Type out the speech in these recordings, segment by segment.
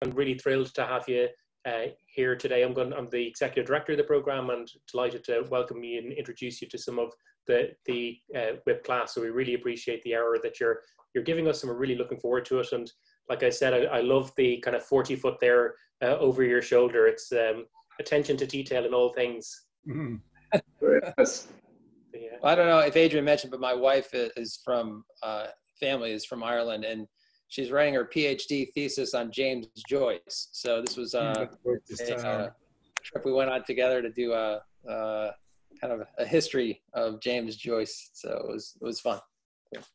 I'm really thrilled to have you here today. I'm the executive director of the program, and delighted to welcome you and introduce you to some of the WIP class. So we really appreciate the hour that you're giving us, and we're really looking forward to it. And like I said, I love the kind of 40-foot there over your shoulder. It's attention to detail in all things. Mm. Yes. Yeah. I don't know if Adrian mentioned, but my wife is from family is from Ireland, and she's writing her PhD thesis on James Joyce. So this was a trip we went on together to do a kind of a history of James Joyce. So it was fun.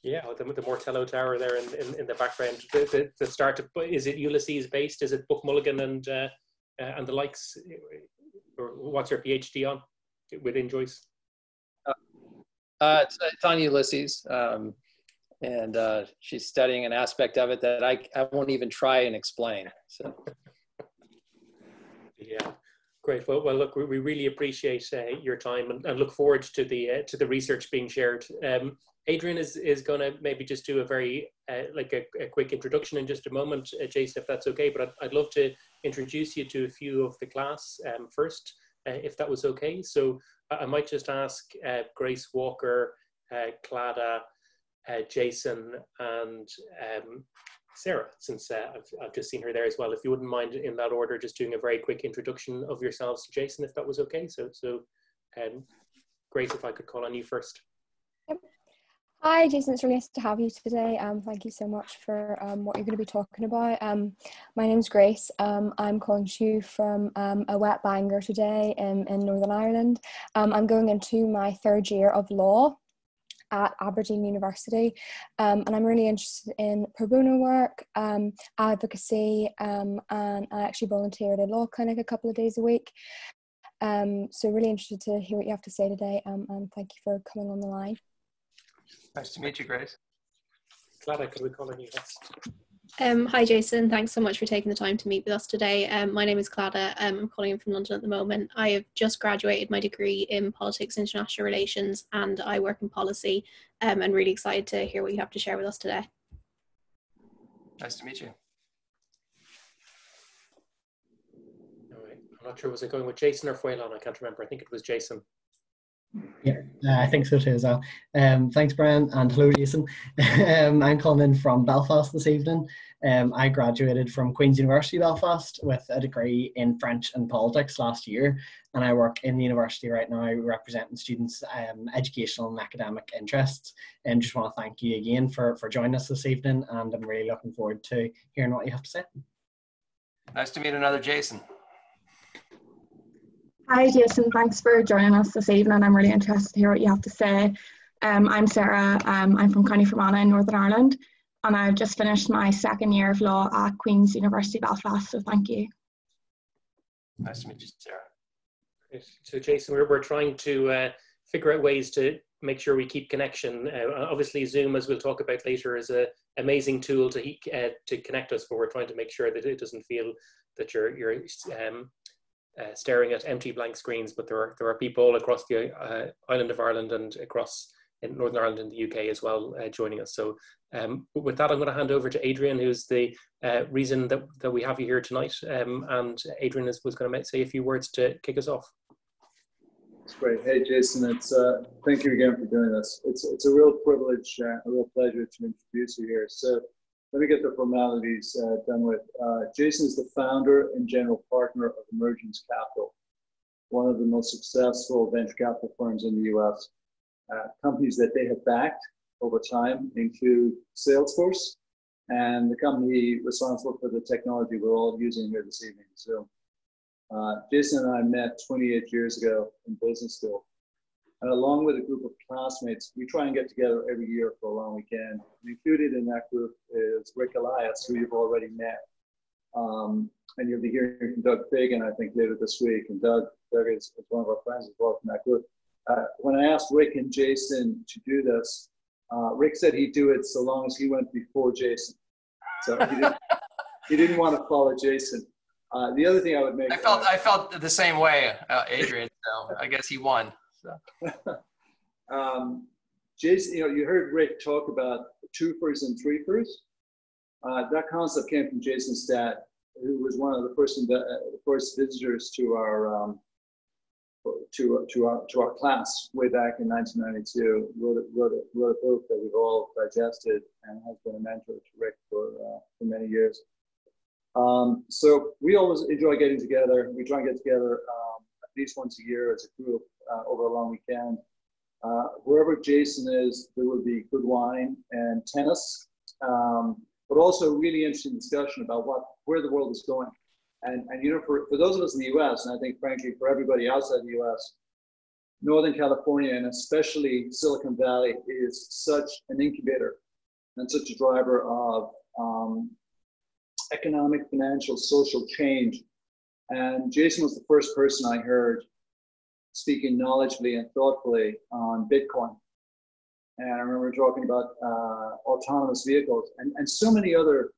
Yeah, the Mortello Tower there in the background. The start of, is it Ulysses based? Is it Buck Mulligan and the likes? Or what's your PhD on within Joyce? It's on Ulysses, and she's studying an aspect of it that I won't even try and explain. So. Yeah, great. Well, look, we really appreciate your time and look forward to the research being shared. Adrian is going to maybe just do a very a quick introduction in just a moment, Jason, if that's okay. But I'd love to introduce you to a few of the class first, if that was okay. So I might just ask Grace Walker, Clada, Jason, and Sarah, since I've just seen her there as well. If you wouldn't mind, in that order, just doing a very quick introduction of yourselves to Jason, if that was okay. So Grace, if I could call on you first. Yep. Hi, Jason. It's really nice to have you today. Thank you so much for what you're going to be talking about. My name's Grace. I'm calling to you from a wet Bangor today in Northern Ireland. I'm going into my third year of law at Aberdeen University, and I'm really interested in pro bono work, advocacy, and I actually volunteer at a law clinic a couple of days a week. So really interested to hear what you have to say today, and thank you for coming on the line. Nice to meet you, Grace. Clara, could we call on you next? Hi, Jason. Thanks so much for taking the time to meet with us today. My name is Clada. I'm calling in from London at the moment. I have just graduated my degree in politics and international relations, and I work in policy, and really excited to hear what you have to share with us today. Nice to meet you. All right. I'm not sure, was it going with Jason or Fuelan? I can't remember. I think it was Jason. Yeah, I think so too as well. Thanks, Brian, and hello, Jason. I'm calling in from Belfast this evening. I graduated from Queen's University Belfast with a degree in French and politics last year, and I work in the university right now representing students' educational and academic interests. And just want to thank you again for joining us this evening, and I'm really looking forward to hearing what you have to say. Nice to meet another Jason. Hi, Jason. Thanks for joining us this evening. I'm really interested to hear what you have to say. I'm Sarah. I'm from County Fermanagh in Northern Ireland, and I've just finished my second year of law at Queen's University Belfast, so thank you. Nice to meet you, Sarah. So Jason, we're trying to figure out ways to make sure we keep connection. Obviously Zoom, as we'll talk about later, is an amazing tool to connect us, but we're trying to make sure that it doesn't feel that you're staring at empty blank screens, but there are people all across the island of Ireland and across in Northern Ireland and the UK as well joining us. So with that, I'm going to hand over to Adrian, who's the reason that we have you here tonight. And Adrian was going to say a few words to kick us off. That's great. Hey, Jason, thank you again for doing this. It's a real privilege, a real pleasure to introduce you here. So let me get the formalities done with. Jason is the founder and general partner of Emergence Capital, one of the most successful venture capital firms in the US. Companies that they have backed over time include Salesforce and the company responsible for the technology we're all using here this evening, Zoom. Jason and I met 28 years ago in business school. And along with a group of classmates, we try and get together every year for a long weekend. And included in that group is Rick Elias, who you've already met. And you'll be hearing from Doug Fagan, I think, later this week. And Doug is one of our friends as well from that group. When I asked Rick and Jason to do this, Rick said he'd do it so long as he went before Jason. So he didn't want to follow Jason. The other thing I would make... I felt the same way, Adrian, so I guess he won. So. Jason, you heard Rick talk about twofers and threefers. That concept came from Jason's dad. who was one of the first visitors to our class way back in 1992, wrote a book that we've all digested and has been a mentor to Rick for many years. So we always enjoy getting together. We try and get together at least once a year as a group over a long weekend. Wherever Jason is, there will be good wine and tennis, but also really interesting discussion about where the world is going. And you know, for those of us in the US, and I think frankly for everybody outside the US, Northern California and especially Silicon Valley is such an incubator and such a driver of economic, financial, social change. And Jason was the first person I heard speaking knowledgeably and thoughtfully on Bitcoin. And I remember talking about autonomous vehicles and so many other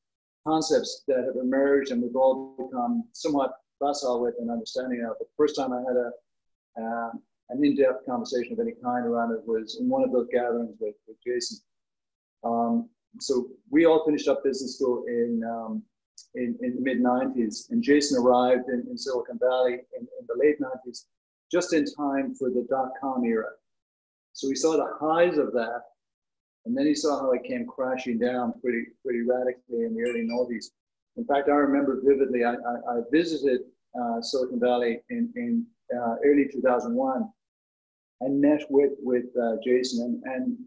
concepts that have emerged and we've all become somewhat facile with and understanding of. The first time I had an in-depth conversation of any kind around it was in one of those gatherings with Jason. So we all finished up business school in the mid-90s, and Jason arrived in Silicon Valley in the late 90s, just in time for the dot-com era. So we saw the highs of that, and then he saw how it came crashing down pretty radically in the early 90s. In fact, I remember vividly, I visited Silicon Valley in early 2001 and met with Jason, and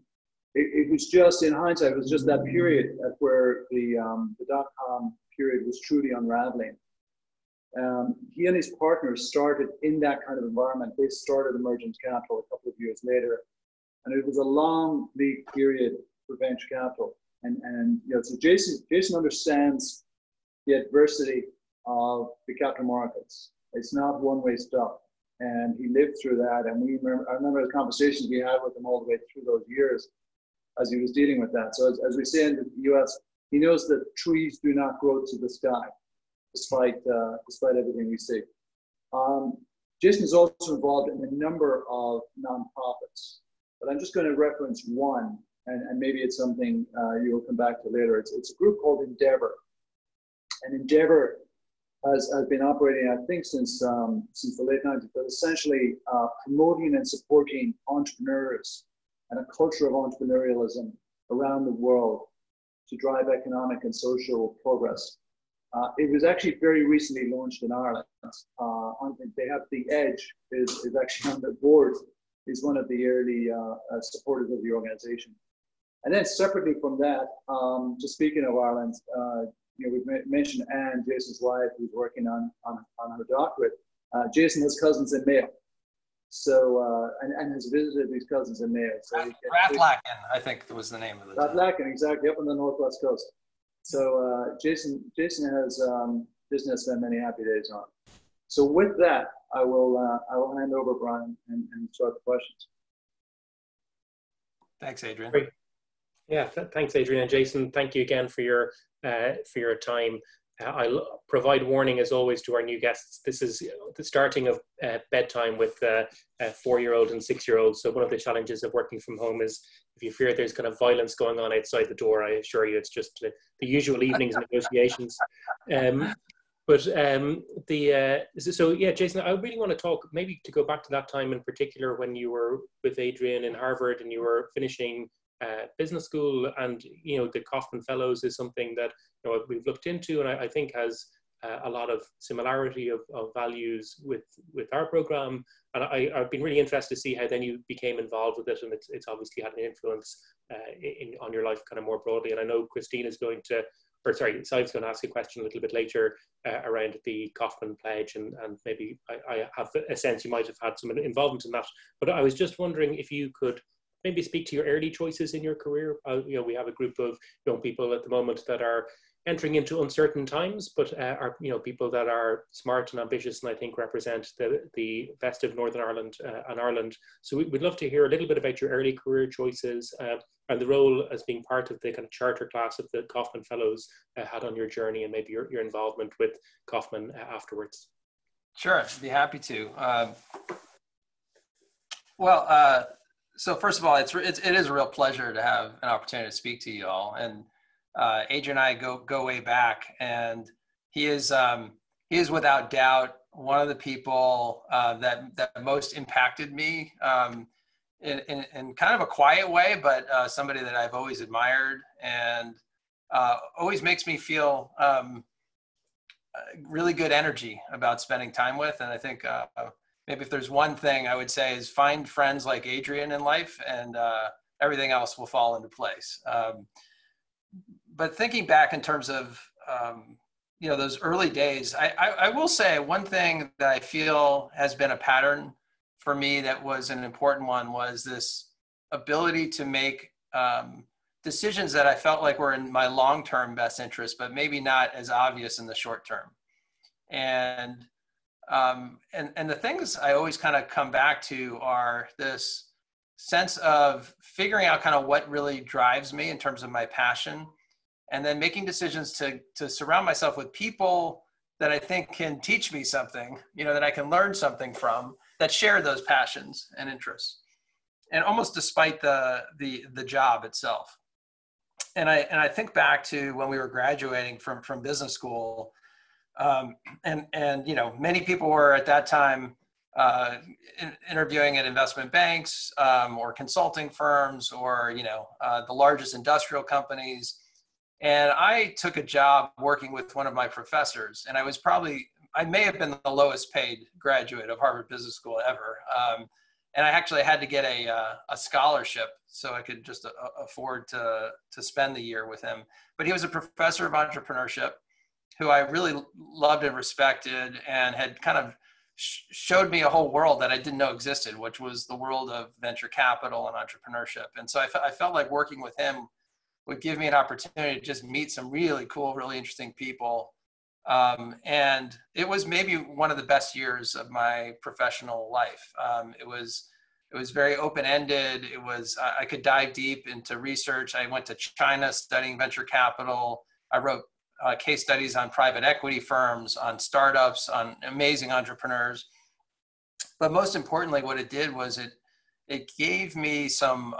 it was just, in hindsight, it was just that period at where the dot-com period was truly unraveling. He and his partners started in that kind of environment. They started Emergent Capital a couple of years later, and it was a long lead period for venture capital. And you know, so Jason understands the adversity of the capital markets. It's not one-way stuff, and he lived through that. And I remember the conversations we had with him all the way through those years as he was dealing with that. So as we say in the US, he knows that trees do not grow to the sky, despite everything we see. Jason is also involved in a number of nonprofits, but I'm just going to reference one, and maybe it's something you will come back to later. It's a group called Endeavor, and Endeavor has been operating, I think, since the late 90s, but essentially promoting and supporting entrepreneurs and a culture of entrepreneurialism around the world to drive economic and social progress. It was actually very recently launched in Ireland. They have The Edge is actually on the board, is one of the early supporters of the organization. And then separately from that, just speaking of Ireland, you know, we've mentioned Anne, Jason's wife, who's working on her doctorate. Jason has cousins in Mayo. So, and has visited these cousins in Mayo. So Rathlacken, I think was the name of the Rathlacken, exactly, up on the northwest coast. So Jason has business and many happy days on. So with that, I will hand over, Bryan, and start the questions. Thanks, Adrian. Great. Yeah, thanks, Adrian and Jason. Thank you again for your time. I'll provide warning as always to our new guests. This is the starting of bedtime with a 4-year-old and 6-year-old. So one of the challenges of working from home is if you fear there's kind of violence going on outside the door, I assure you it's just the usual evening's negotiations. So yeah, Jason, I really want to talk, maybe to go back to that time in particular when you were with Adrian in Harvard and you were finishing business school, and you know, the Kauffman Fellows is something that, you know, we've looked into, and I think has a lot of similarity of values with our program. And I've been really interested to see how then you became involved with it, and it's obviously had an influence on your life kind of more broadly. And I know Christine is going to, or sorry, Simon's going to ask a question a little bit later around the Kauffman Pledge, and maybe I have a sense you might have had some involvement in that. But I was just wondering if you could maybe speak to your early choices in your career. You know, we have a group of young people at the moment that are entering into uncertain times, but are, you know, people that are smart and ambitious, and I think represent the best of Northern Ireland and Ireland. So we'd love to hear a little bit about your early career choices and the role as being part of the kind of charter class of the Kauffman Fellows had on your journey, and maybe your involvement with Kauffman afterwards. Sure, I'd be happy to. So first of all, it is a real pleasure to have an opportunity to speak to you all. And Adrian and I go way back, and he is without doubt one of the people that most impacted me in kind of a quiet way, but somebody that I've always admired and always makes me feel really good energy about spending time with. And I think maybe if there's one thing I would say is find friends like Adrian in life, and everything else will fall into place. But thinking back in terms of those early days, I will say one thing that I feel has been a pattern for me that was an important one was this ability to make decisions that I felt like were in my long-term best interest, but maybe not as obvious in the short term. And the things I always kind of come back to are this sense of figuring out kind of what really drives me in terms of my passion, and then making decisions to surround myself with people that I think can teach me something, that I can learn something from, that share those passions and interests, and almost despite the job itself. And I think back to when we were graduating from business school, and many people were at that time interviewing at investment banks or consulting firms or the largest industrial companies. And I took a job working with one of my professors, and I may have been the lowest paid graduate of Harvard Business School ever. And I actually had to get a scholarship so I could just afford to spend the year with him. But he was a professor of entrepreneurship who I really loved and respected, and had kind of showed me a whole world that I didn't know existed, which was the world of venture capital and entrepreneurship. And so I felt like working with him would give me an opportunity to just meet some really cool, really interesting people. And it was maybe one of the best years of my professional life. It was very open-ended. I could dive deep into research. I went to China studying venture capital. I wrote case studies on private equity firms, on startups, on amazing entrepreneurs. But most importantly, what it did was it gave me some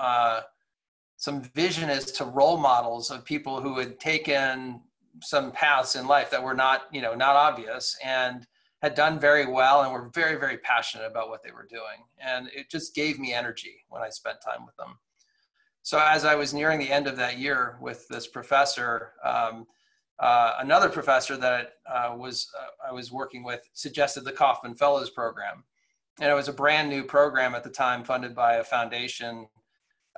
vision as to role models of people who had taken some paths in life that were not obvious, and had done very well, and were very, very passionate about what they were doing. And it just gave me energy when I spent time with them. So as I was nearing the end of that year with this professor, another professor that I was working with suggested the Kauffman Fellows Program. And it was a brand new program at the time, funded by a foundation.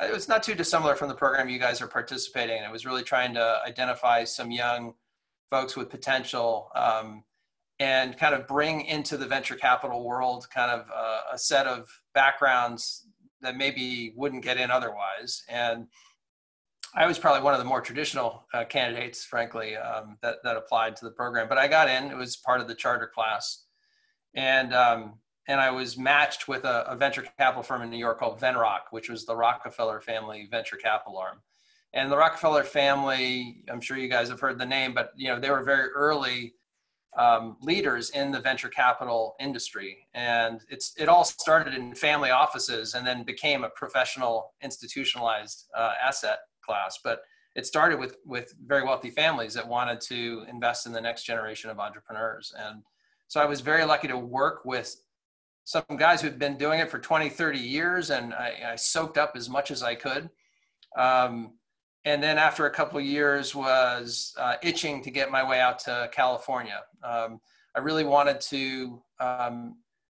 It was not too dissimilar from the program you guys are participating in. It was really trying to identify some young folks with potential and kind of bring into the venture capital world kind of a set of backgrounds that maybe wouldn't get in otherwise. And I was probably one of the more traditional candidates, frankly, that applied to the program. But I got in. It was part of the charter class. And I was matched with a venture capital firm in New York called Venrock, which was the Rockefeller family venture capital arm. And the Rockefeller family, I'm sure you guys have heard the name, but they were very early leaders in the venture capital industry. And it all started in family offices and then became a professional, institutionalized asset class. But it started with very wealthy families that wanted to invest in the next generation of entrepreneurs. And so I was very lucky to work with some guys who'd been doing it for 20, 30 years, and I soaked up as much as I could. And then after a couple of years was itching to get my way out to California. I really wanted to,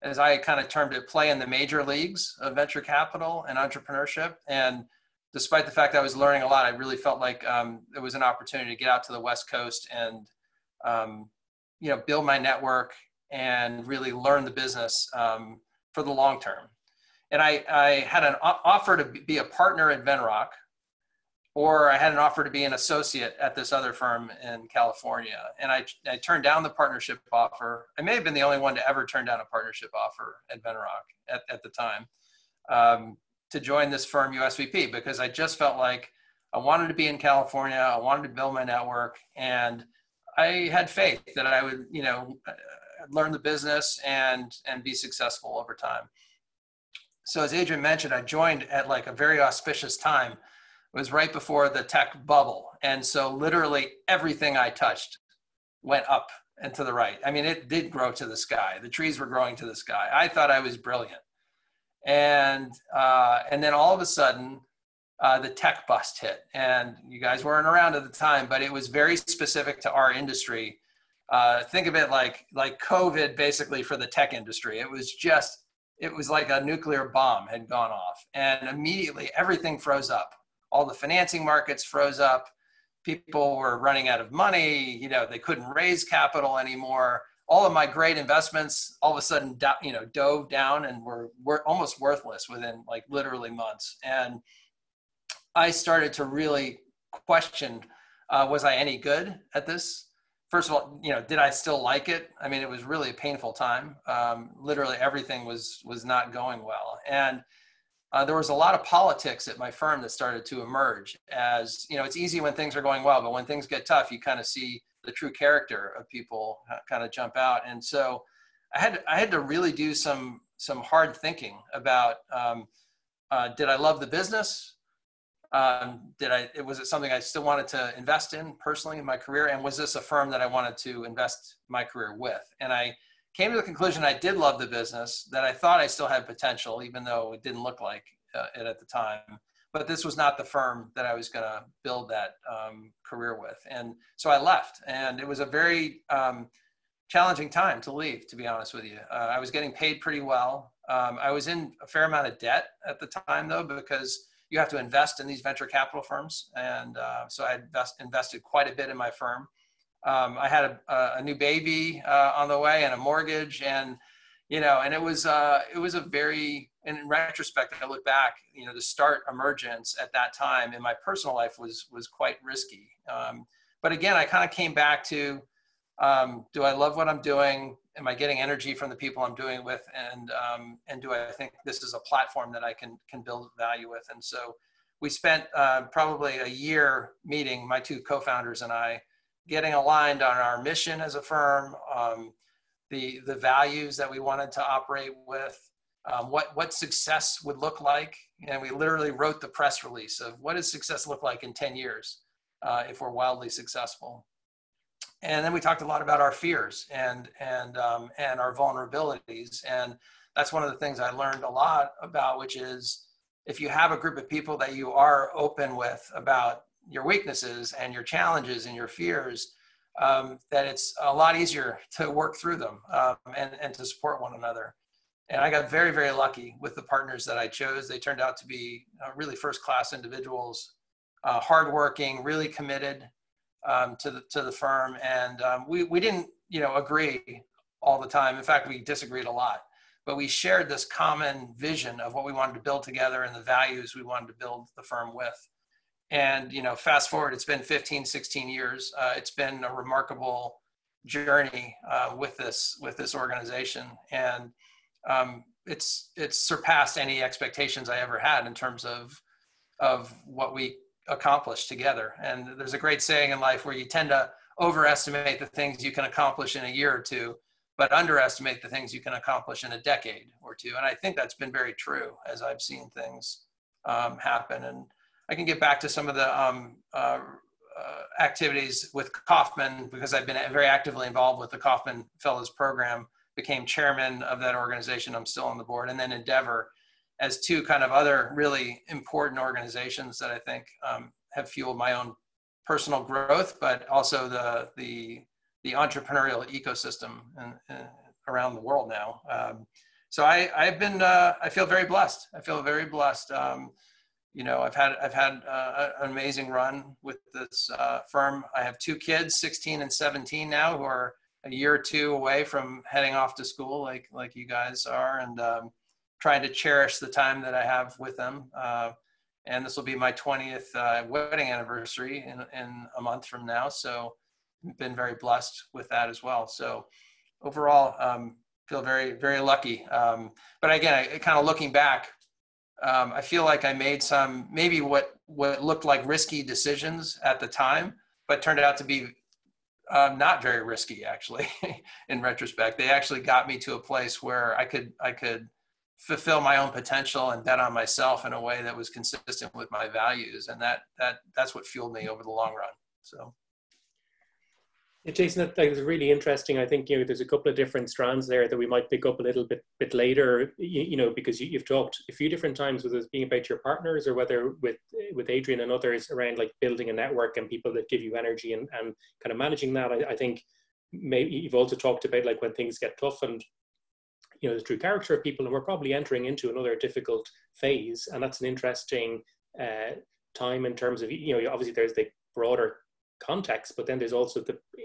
as I kind of termed it, play in the major leagues of venture capital and entrepreneurship. And despite the fact that I was learning a lot, I really felt like it was an opportunity to get out to the West Coast and build my network and really learn the business for the long term. And I had an offer to be a partner at Venrock, or I had an offer to be an associate at this other firm in California. And I turned down the partnership offer. I may have been the only one to ever turn down a partnership offer at Venrock at the time to join this firm, USVP, because I just felt like I wanted to be in California. I wanted to build my network, and I had faith that I would, learn the business and be successful over time. So as Adrian mentioned, I joined at like a very auspicious time. It was right before the tech bubble. And so literally everything I touched went up and to the right. I mean, it did grow to the sky. The trees were growing to the sky. I thought I was brilliant. And then all of a sudden, the tech bust hit. And you guys weren't around at the time, but it was very specific to our industry. Think of it like COVID basically for the tech industry. It was like a nuclear bomb had gone off. And immediately everything froze up. All the financing markets froze up. People were running out of money. You know, they couldn't raise capital anymore. All of my great investments all of a sudden, dove down and were almost worthless within like literally months. And I started to really question, was I any good at this? First of all, did I still like it? I mean, it was really a painful time. Literally everything was not going well. And there was a lot of politics at my firm that started to emerge as, it's easy when things are going well, but when things get tough, you kind of see the true character of people kind of jump out. And so I had to really do some hard thinking about, did I love the business? Was it something I still wanted to invest in personally in my career? And was this a firm that I wanted to invest my career with? And I came to the conclusion I did love the business, that I thought I still had potential, even though it didn't look like it at the time. But this was not the firm that I was going to build that career with. And so I left. And it was a very challenging time to leave, to be honest with you. I was getting paid pretty well. I was in a fair amount of debt at the time, though, because you have to invest in these venture capital firms. And so I invested quite a bit in my firm. I had a new baby on the way and a mortgage, and and it was a very, in retrospect, I look back, to start Emergence at that time in my personal life was quite risky. But again, I kind of came back to, do I love what I'm doing? Am I getting energy from the people I'm doing with? And do I think this is a platform that I can build value with? And so we spent probably a year meeting, my two co-founders and I, getting aligned on our mission as a firm, the values that we wanted to operate with, what success would look like. And we literally wrote the press release of what does success look like in 10 years if we're wildly successful. And then we talked a lot about our fears and our vulnerabilities. And that's one of the things I learned a lot about, which is if you have a group of people that you are open with about your weaknesses and your challenges and your fears, that it's a lot easier to work through them and to support one another. And I got very, very lucky with the partners that I chose. They turned out to be really first-class individuals, hardworking, really committed to the firm. And we didn't, agree all the time. In fact, we disagreed a lot. But we shared this common vision of what we wanted to build together and the values we wanted to build the firm with. And, fast forward, it's been 15, 16 years. It's been a remarkable journey with this organization. And it's surpassed any expectations I ever had in terms of what we accomplished together. And there's a great saying in life where you tend to overestimate the things you can accomplish in a year or two, but underestimate the things you can accomplish in a decade or two. And I think that's been very true as I've seen things happen. And I can get back to some of the activities with Kauffman, because I've been very actively involved with the Kauffman Fellows Program, became chairman of that organization. I'm still on the board. And then Endeavor, as two kind of other really important organizations that I think have fueled my own personal growth, but also the entrepreneurial ecosystem around the world now. So I feel very blessed. I feel very blessed. I've had an amazing run with this firm. I have two kids, 16 and 17 now, who are a year or two away from heading off to school, like you guys are, and trying to cherish the time that I have with them. And this will be my 20th wedding anniversary in a month from now. So I've been very blessed with that as well. So overall, feel very, very lucky. But again, I kind of looking back, I feel like I made some, maybe what looked like risky decisions at the time, but turned out to be not very risky, actually, in retrospect. They actually got me to a place where I could fulfill my own potential and bet on myself in a way that was consistent with my values. And that's what fueled me over the long run. So. Jason, that was really interesting. I think there's a couple of different strands there that we might pick up a little bit later. Because you've talked a few different times, whether it's being about your partners or whether with Adrian and others around like building a network and people that give you energy and kind of managing that. I think maybe you've also talked about like when things get tough and the true character of people, and we're probably entering into another difficult phase, and that's an interesting time in terms of obviously there's the broader context, but then there's also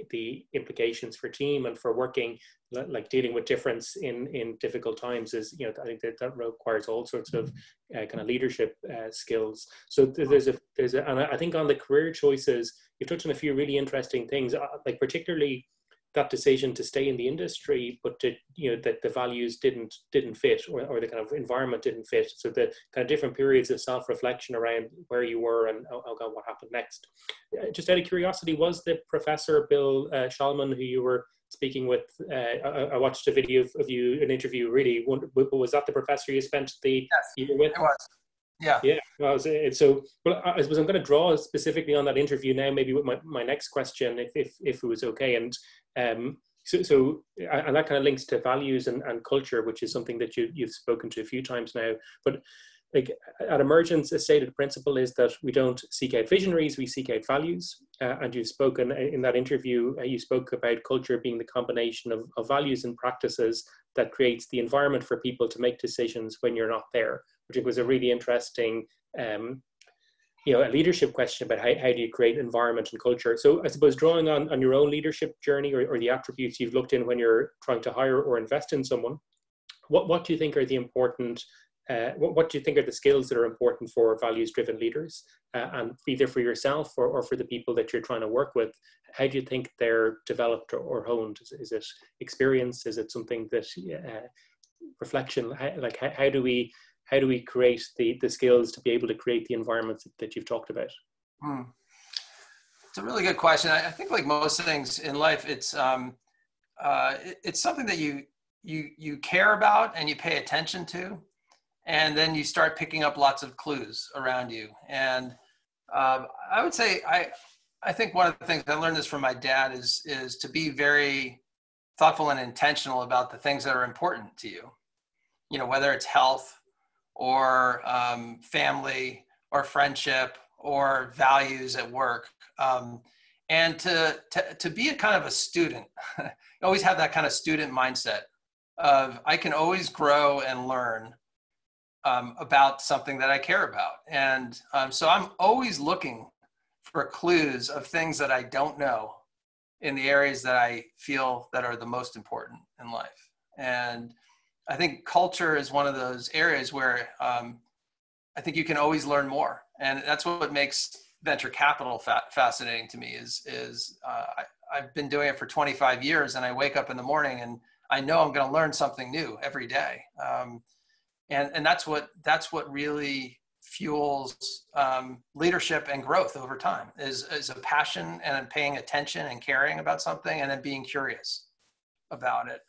the implications for team and for working, like dealing with difference in difficult times is I think that requires all sorts of kind of leadership skills. So there's a and I think on the career choices you've touched on a few really interesting things, like particularly that decision to stay in the industry, but that the values didn't fit, or the kind of environment didn't fit. So the kind of different periods of self-reflection around where you were and what happened next. Just out of curiosity, was the professor Bill Shalman, who you were speaking with, I watched a video of you, an interview really, was that the professor you spent the year with? It was. Yeah. Yeah. Well, I suppose I'm going to draw specifically on that interview now, maybe with my next question, if it was okay. And and that kind of links to values and culture, which is something that you've spoken to a few times now. But like at Emergence, a stated principle is that we don't seek out visionaries, we seek out values. And you've spoken in that interview, you spoke about culture being the combination of values and practices that creates the environment for people to make decisions when you're not there, which I think was a really interesting a leadership question about how do you create environment and culture. So I suppose drawing on your own leadership journey or the attributes you've looked in when you're trying to hire or invest in someone, what do you think are the important, what do you think are the skills that are important for values-driven leaders, and either for yourself or for the people that you're trying to work with? How do you think they're developed or honed? Is it experience? Is it something that reflection? How do we create the skills to be able to create the environments that you've talked about? It's a really good question. I think like most things in life, it's something that you care about and you pay attention to, and then you start picking up lots of clues around you. And I would say I think one of the things I learned this from my dad is to be very thoughtful and intentional about the things that are important to you. Whether it's health or family or friendship or values at work, and to be a kind of a student. Always have that kind of student mindset of I can always grow and learn about something that I care about, and so I'm always looking for clues of things that I don't know in the areas that I feel that are the most important in life. And I think culture is one of those areas where I think you can always learn more. And that's what makes venture capital fascinating to me is I've been doing it for 25 years, and I wake up in the morning and I know I'm going to learn something new every day. And that's what really fuels leadership and growth over time is a passion and paying attention and caring about something and then being curious about it.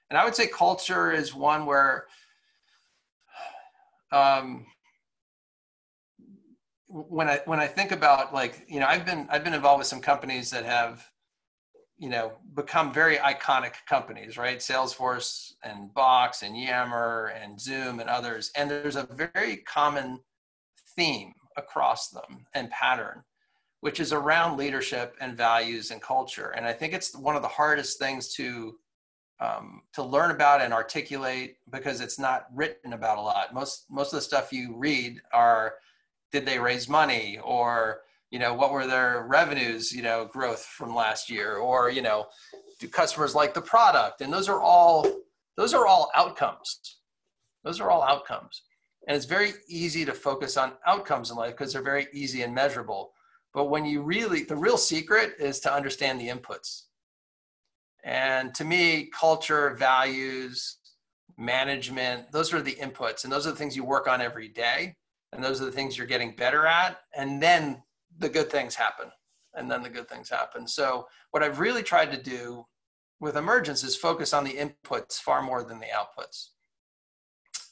And I would say culture is one where when I think about I've been involved with some companies that have become very iconic companies, right? Salesforce and Box and Yammer and Zoom and others. And there's a very common theme across them and pattern, which is around leadership and values and culture. And I think it's one of the hardest things to learn about and articulate because it's not written about a lot. Most of the stuff you read are, did they raise money, or what were their revenues, growth from last year, or do customers like the product? And those are all outcomes. Those are all outcomes. And it's very easy to focus on outcomes in life because they're very easy and measurable. But when the real secret is to understand the inputs. And to me, culture, values, management, those are the inputs, and those are the things you work on every day. And those are the things you're getting better at. And then the good things happen. So what I've really tried to do with Emergence is focus on the inputs far more than the outputs.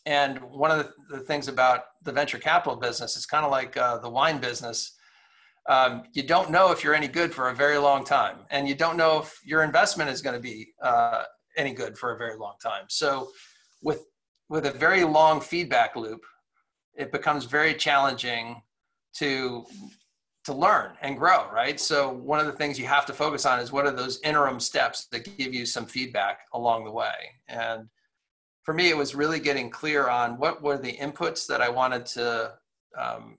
And one of the things about the venture capital business is kind of like the wine business. you don't know if you're any good for a very long time, and you don't know if your investment is going to be any good for a very long time. So with a very long feedback loop, it becomes very challenging to learn and grow, right? So one of the things you have to focus on is what are those interim steps that give you some feedback along the way. And for me, it was really getting clear on what were the inputs that I wanted to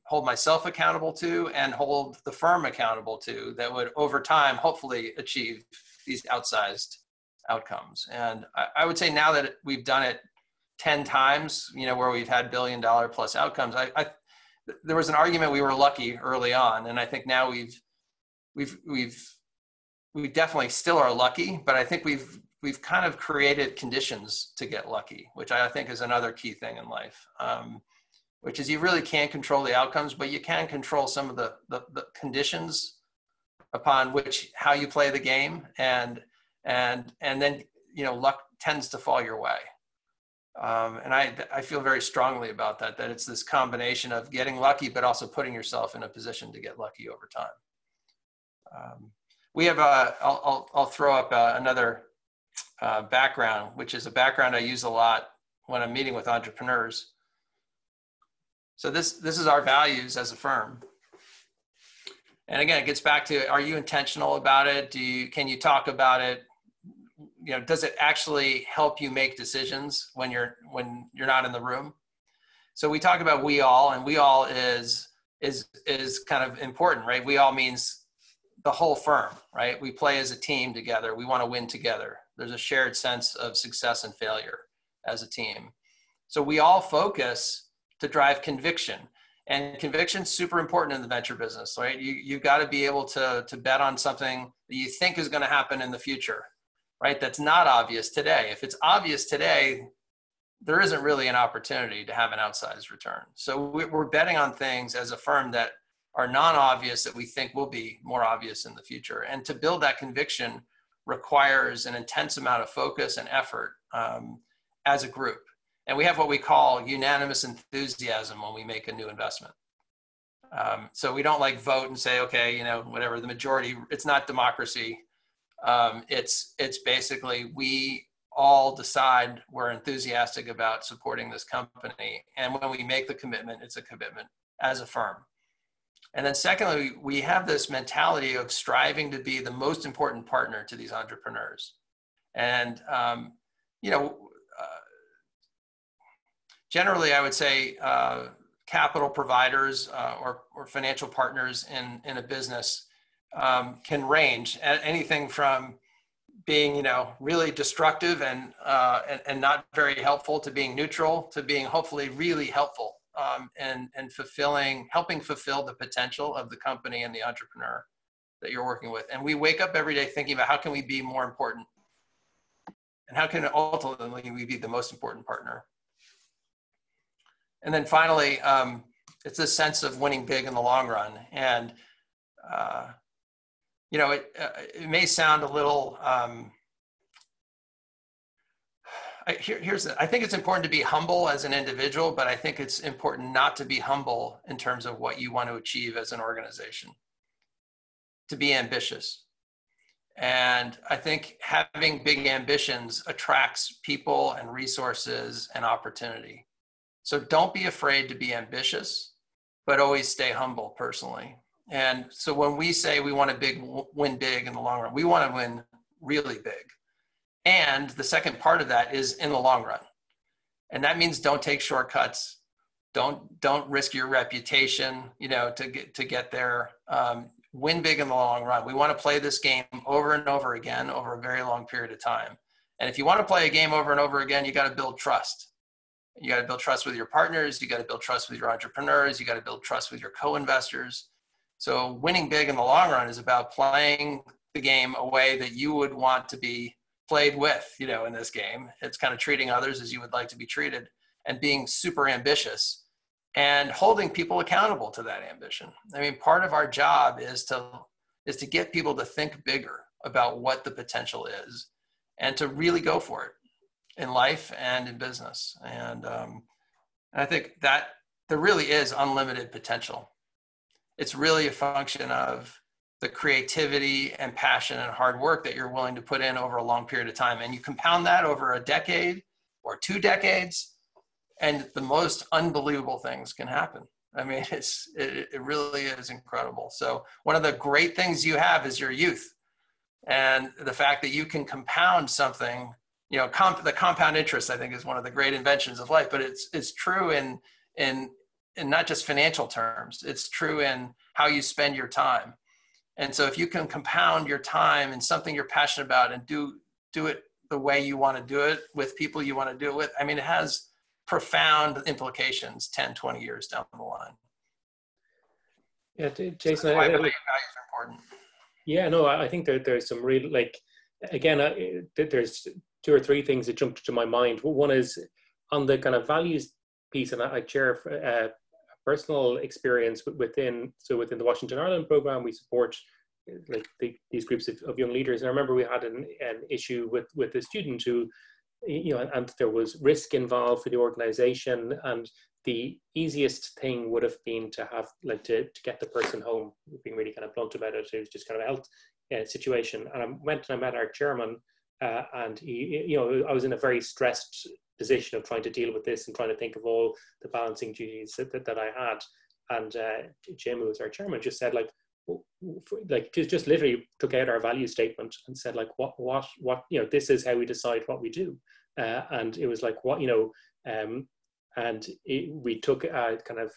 hold myself accountable to and hold the firm accountable to that would over time hopefully achieve these outsized outcomes. And I would say now that we've done it 10 times, where we've had $1 billion plus outcomes, there was an argument we were lucky early on, and I think now we definitely still are lucky, but I think we've kind of created conditions to get lucky, which I think is another key thing in life. Which is you really can't control the outcomes, but you can control some of the conditions upon which how you play the game, and then luck tends to fall your way. And I feel very strongly about that it's this combination of getting lucky, but also putting yourself in a position to get lucky over time. We have I'll throw up another background, which is a background I use a lot when I'm meeting with entrepreneurs. So this is our values as a firm. And again, it gets back to, are you intentional about it? Can you talk about it? Does it actually help you make decisions when you're not in the room? So we talk about we all, and we all is kind of important, right? We all means the whole firm, right? We play as a team together. We want to win together. There's a shared sense of success and failure as a team. So we all focus to drive conviction, and conviction is super important in the venture business, right? You've got to be able to bet on something that you think is going to happen in the future, right? That's not obvious today. If it's obvious today, there isn't really an opportunity to have an outsized return. So we're betting on things as a firm that are non-obvious that we think will be more obvious in the future. And to build that conviction requires an intense amount of focus and effort as a group. And we have what we call unanimous enthusiasm when we make a new investment. So we don't vote and say, okay, whatever, the majority, it's not democracy. It's basically, we all decide we're enthusiastic about supporting this company. And when we make the commitment, it's a commitment as a firm. And then secondly, we have this mentality of striving to be the most important partner to these entrepreneurs. And, generally, I would say capital providers or financial partners in a business can range at anything from being, really destructive and not very helpful, to being neutral, to being hopefully really helpful and helping fulfill the potential of the company and the entrepreneur that you're working with. And we wake up every day thinking about how can we be more important, and how can ultimately we be the most important partner. And then finally, it's this sense of winning big in the long run. And, it may sound a little, I think it's important to be humble as an individual, but I think it's important not to be humble in terms of what you want to achieve as an organization, to be ambitious. And I think having big ambitions attracts people and resources and opportunity. So don't be afraid to be ambitious, but always stay humble personally. And so when we say we want to win big in the long run, we want to win really big. And the second part of that is in the long run. And that means don't take shortcuts. Don't risk your reputation, to get there. Win big in the long run. We want to play this game over and over again over a very long period of time. And if you want to play a game over and over again, you got to build trust. You got to build trust with your partners. You got to build trust with your entrepreneurs. You got to build trust with your co-investors. So winning big in the long run is about playing the game a way that you would want to be played with, in this game. It's kind of treating others as you would like to be treated, and being super ambitious and holding people accountable to that ambition. I mean, part of our job is to get people to think bigger about what the potential is and to really go for it in life and in business. And I think that there really is unlimited potential. It's really a function of the creativity and passion and hard work that you're willing to put in over a long period of time. And you compound that over a decade or 2 decades, and the most unbelievable things can happen. I mean, it really is incredible. So one of the great things you have is your youth, and the fact that you can compound something, you know, the compound interest, I think, is one of the great inventions of life, but it's true in not just financial terms. It's true in how you spend your time. And so if you can compound your time in something you're passionate about and do it the way you want to do it with people you want to do it with, I mean, it has profound implications 10, 20 years down the line. Yeah, Jason, so why values are important. Yeah, no, I think there's some real, like, again, there's 2 or 3 things that jumped to my mind. One is on the kind of values piece, and I share a personal experience within the Washington Ireland program. We support like these groups of young leaders, and I remember we had an issue with a student who, you know, and there was risk involved for the organization, and the easiest thing would have been to have to get the person home, being really kind of blunt about it. It was just kind of a health situation. And I went and I met our chairman, and he, you know, I was in a very stressed position of trying to deal with this and trying to think of all the balancing duties that I had. And Jim, who was our chairman, just said just literally took out our value statement and said what you know, this is how we decide what we do. And it was like, what, you know, we took a kind of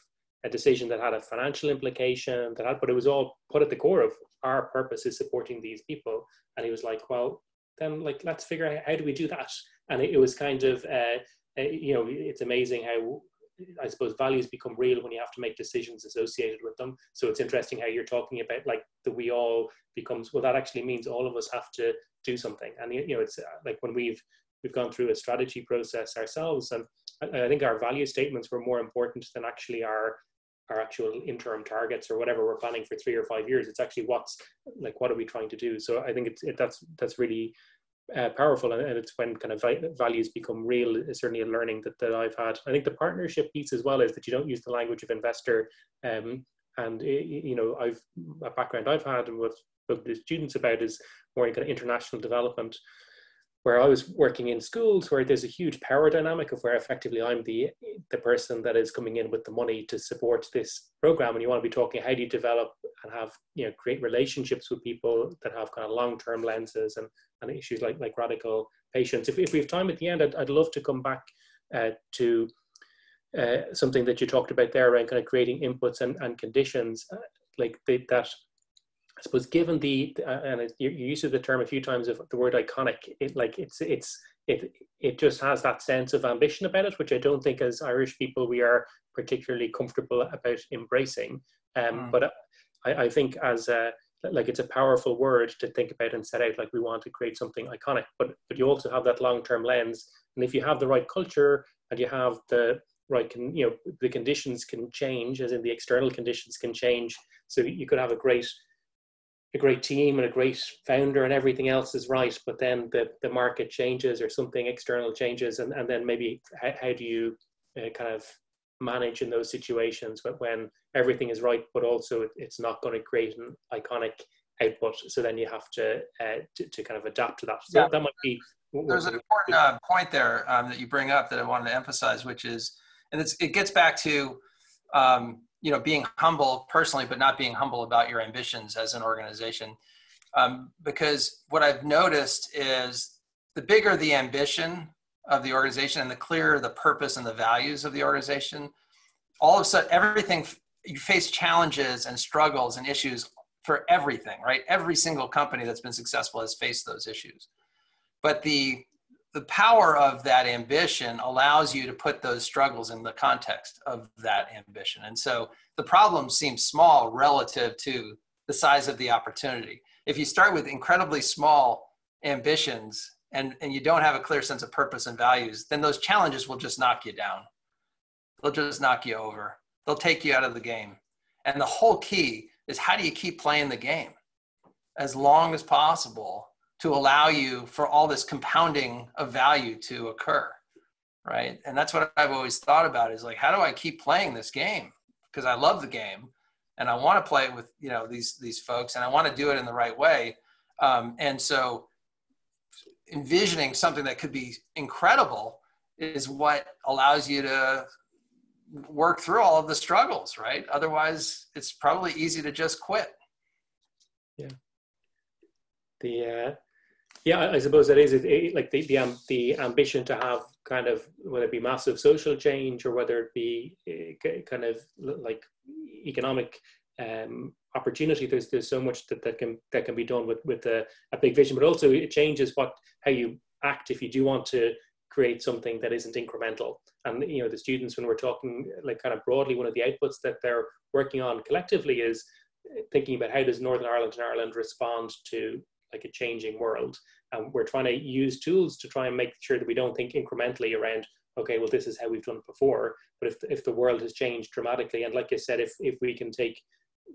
a decision that had a financial implication but it was all put at the core of our purpose is supporting these people. And he was like, well, then let's figure out how do we do that. And it was kind of, you know, it's amazing how, I suppose, values become real when you have to make decisions associated with them. So it's interesting how you're talking about the we all becomes, well, that actually means all of us have to do something. And, you know, it's like when we've gone through a strategy process ourselves, and I think our value statements were more important than actually our actual interim targets or whatever we're planning for 3 or 5 years. It's actually what are we trying to do? So I think that's really powerful, and it's when kind of values become real. It's certainly a learning that I've had. I think the partnership piece as well is that you don't use the language of investor, and you know, a background I've had and what the students about is more in kind of international development, where I was working in schools where there's a huge power dynamic of where effectively I'm the person that is coming in with the money to support this program, and you want to be talking how do you develop and have, you know, great relationships with people that have kind of long-term lenses and issues like radical patience. If we have time at the end, I'd love to come back to something that you talked about there around kind of creating inputs and conditions, that I suppose, given and you used the term a few times of the word iconic, it just has that sense of ambition about it, which I don't think as Irish people we are particularly comfortable about embracing. But I think as it's a powerful word to think about and set out, like we want to create something iconic, but you also have that long-term lens. And if you have the right culture and you have the right, you know, the conditions can change, as in the external conditions can change. So you could have a great team and a great founder and everything else is right, but then the market changes or something external changes, and then maybe how do you kind of manage in those situations when everything is right, but also it's not going to create an iconic output. So then you have to kind of adapt to that. So yeah, that might be. There's an important point there that you bring up that I wanted to emphasize, which is, and it gets back to, you know, being humble personally, but not being humble about your ambitions as an organization. Because what I've noticed is the bigger the ambition of the organization and the clearer the purpose and the values of the organization, all of a sudden, everything, you face challenges and struggles and issues for everything, right? Every single company that's been successful has faced those issues. But the power of that ambition allows you to put those struggles in the context of that ambition. And so the problem seems small relative to the size of the opportunity. If you start with incredibly small ambitions and you don't have a clear sense of purpose and values, then those challenges will just knock you down. They'll just knock you over. They'll take you out of the game. And the whole key is, how do you keep playing the game as long as possible to allow you for all this compounding of value to occur, right? And that's what I've always thought about, is like, how do I keep playing this game? Because I love the game, and I want to play it with, you know, these folks, and I want to do it in the right way. And so envisioning something that could be incredible is what allows you to work through all of the struggles, right? Otherwise, it's probably easy to just quit. Yeah. Yeah, I suppose that is like the ambition to have kind of, whether it be massive social change or whether it be kind of like economic opportunity. There's so much that can be done with a big vision, but also it changes how you act if you do want to create something that isn't incremental. And you know, the students, when we're talking like kind of broadly, one of the outputs that they're working on collectively is thinking about how does Northern Ireland and Ireland respond to like a changing world. And we're trying to use tools to try and make sure that we don't think incrementally around, okay, well, this is how we've done it before. But if the world has changed dramatically, and like you said, if we can take,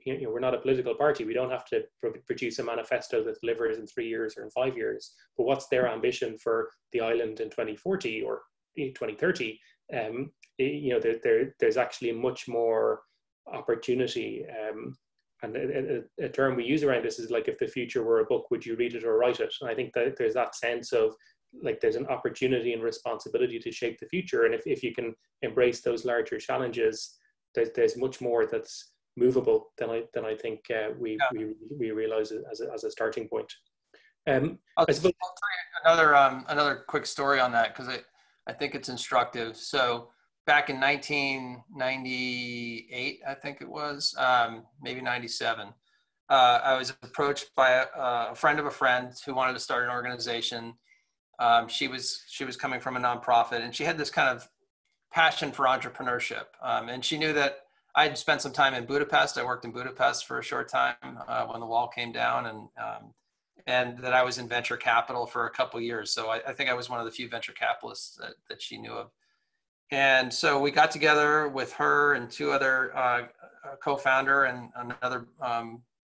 you know, we're not a political party, we don't have to produce a manifesto that delivers in 3 years or in 5 years, but what's their ambition for the island in 2040 or 2030? You know, there's actually much more opportunity. And a term we use around this is like, if the future were a book, would you read it or write it? And I think that there's that sense of like, there's an opportunity and responsibility to shape the future. And if you can embrace those larger challenges, there's much more that's movable than I think we realize as a starting point. I'll tell you another quick story on that, because I think it's instructive. So back in 1998, I think it was, maybe 97, I was approached by a friend of a friend who wanted to start an organization. She was coming from a nonprofit, and she had this kind of passion for entrepreneurship. And she knew that I had spent some time in Budapest. I worked in Budapest for a short time when the wall came down, and that I was in venture capital for a couple of years. So I think I was one of the few venture capitalists that she knew of. And so we got together with her and two other co-founder and another